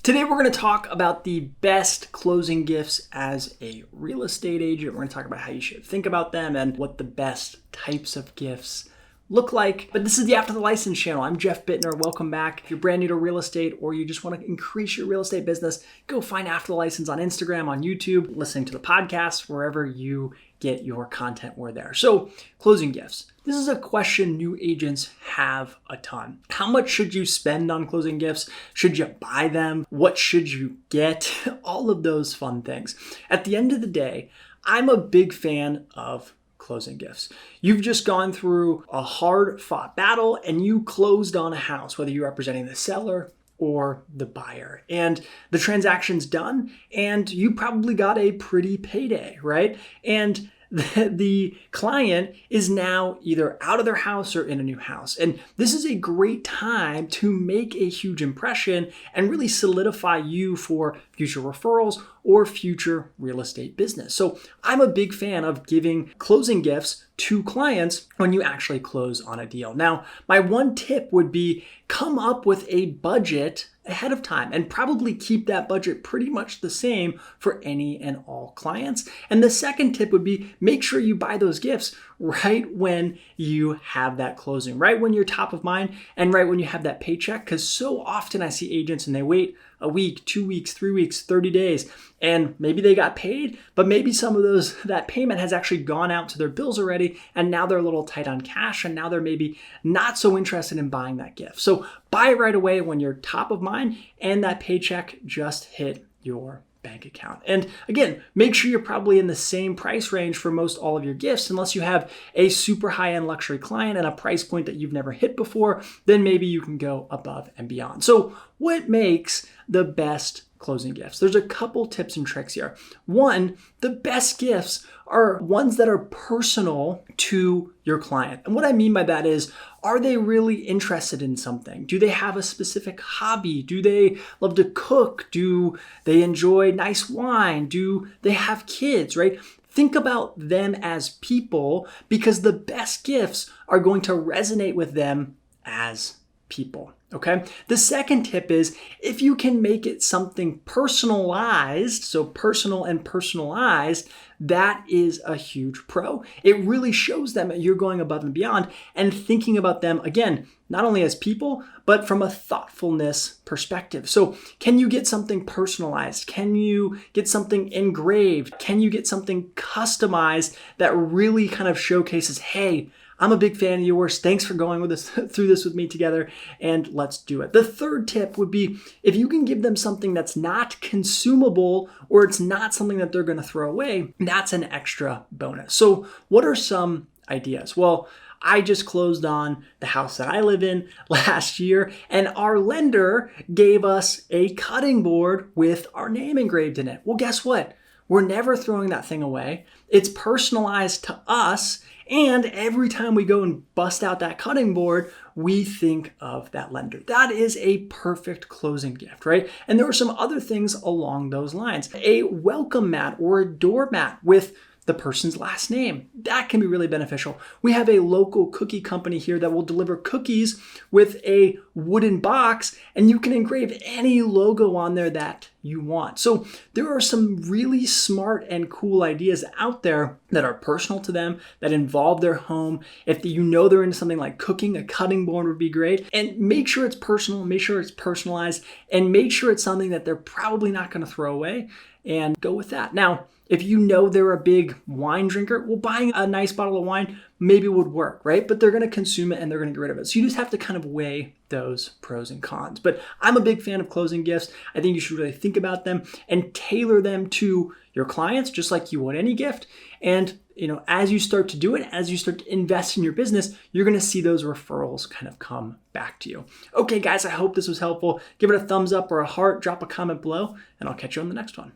Today we're going to talk about the best closing gifts as a real estate agent. We're going to talk about how you should think about them and what the best types of gifts look like. But this is the After the License channel. I'm Jeff Bittner. Welcome back. If you're brand new to real estate or you just want to increase your real estate business, go find After the License on Instagram, on YouTube, listening to the podcast, wherever you get your content, we're there. So closing gifts. This is a question new agents have a ton. How much should you spend on closing gifts? Should you buy them? What should you get? All of those fun things. At the end of the day, I'm a big fan of closing gifts. You've just gone through a hard fought battle and you closed on a house, whether you're representing the seller or the buyer, and the transaction's done and you probably got a pretty payday, right? And the client is now either out of their house or in a new house. And this is a great time to make a huge impression and really solidify you for future referrals or future real estate business. So I'm a big fan of giving closing gifts to clients when you actually close on a deal. Now, my one tip would be come up with a budget ahead of time and probably keep that budget pretty much the same for any and all clients. And the second tip would be make sure you buy those gifts right when you have that closing, right when you're top of mind and right when you have that paycheck. Because so often I see agents and they wait a week, 2 weeks, 3 weeks, 30 days, and maybe they got paid, but maybe some of that payment has actually gone out to their bills already, and now they're a little tight on cash, and now they're maybe not so interested in buying that gift. So buy it right away when you're top of mind and that paycheck just hit your bank account. And again, make sure you're probably in the same price range for most all of your gifts, unless you have a super high-end luxury client and a price point that you've never hit before, then maybe you can go above and beyond. So what makes the best closing gifts? There's a couple tips and tricks here. One, the best gifts are ones that are personal to your client. And what I mean by that is, are they really interested in something? Do they have a specific hobby? Do they love to cook? Do they enjoy nice wine? Do they have kids, right? Think about them as people, because the best gifts are going to resonate with them as people. Okay. The second tip is if you can make it something personalized, so personal and personalized, that is a huge pro. It really shows them that you're going above and beyond and thinking about them, again, not only as people, but from a thoughtfulness perspective. So can you get something personalized? Can you get something engraved? Can you get something customized that really kind of showcases, hey, I'm a big fan of yours. Thanks for going with us through this with me together, and let's do it. The third tip would be if you can give them something that's not consumable or it's not something that they're going to throw away, that's an extra bonus. So what are some ideas? Well, I just closed on the house that I live in last year, and our lender gave us a cutting board with our name engraved in it. Well, guess what? We're never throwing that thing away. It's personalized to us. And every time we go and bust out that cutting board, we think of that lender. That is a perfect closing gift, right? And there are some other things along those lines. A welcome mat or a doormat with the person's last name. That can be really beneficial. We have a local cookie company here that will deliver cookies with a wooden box, and you can engrave any logo on there that you want. So there are some really smart and cool ideas out there that are personal to them, that involve their home. If you know they're into something like cooking, a cutting board would be great. And make sure it's personal, make sure it's personalized, and make sure it's something that they're probably not going to throw away, and go with that. Now, if you know they're a big wine drinker, well, buying a nice bottle of wine maybe would work, right? But they're going to consume it and they're going to get rid of it. So you just have to kind of weigh those pros and cons. But I'm a big fan of closing gifts. I think you should really think about them and tailor them to your clients, just like you would any gift. And as you start to do it, as you start to invest in your business, you're going to see those referrals kind of come back to you. Okay, guys, I hope this was helpful. Give it a thumbs up or a heart, drop a comment below, and I'll catch you on the next one.